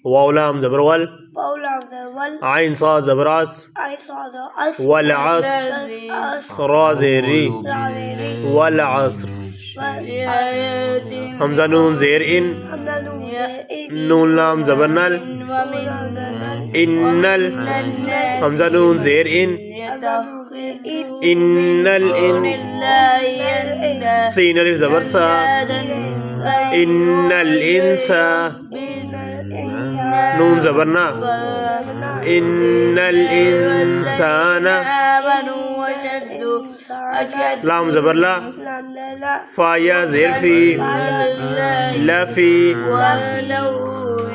واو لام زبر ول واو لام زبر ول عين صاد زبر عس عين صاد أس والعصر را زير ري والعصر همزة نون زير إن نون لام زبر نل إن همزة نون زير إن الإن سين ألف زبر سا إن الإنسان نون زبرنا إن الإنسان لام زبر لا فايا زير في لا في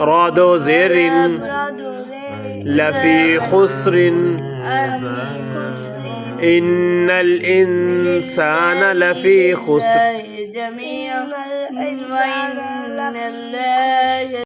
رادو زير لا في خسر إن الإنسان لفي خسر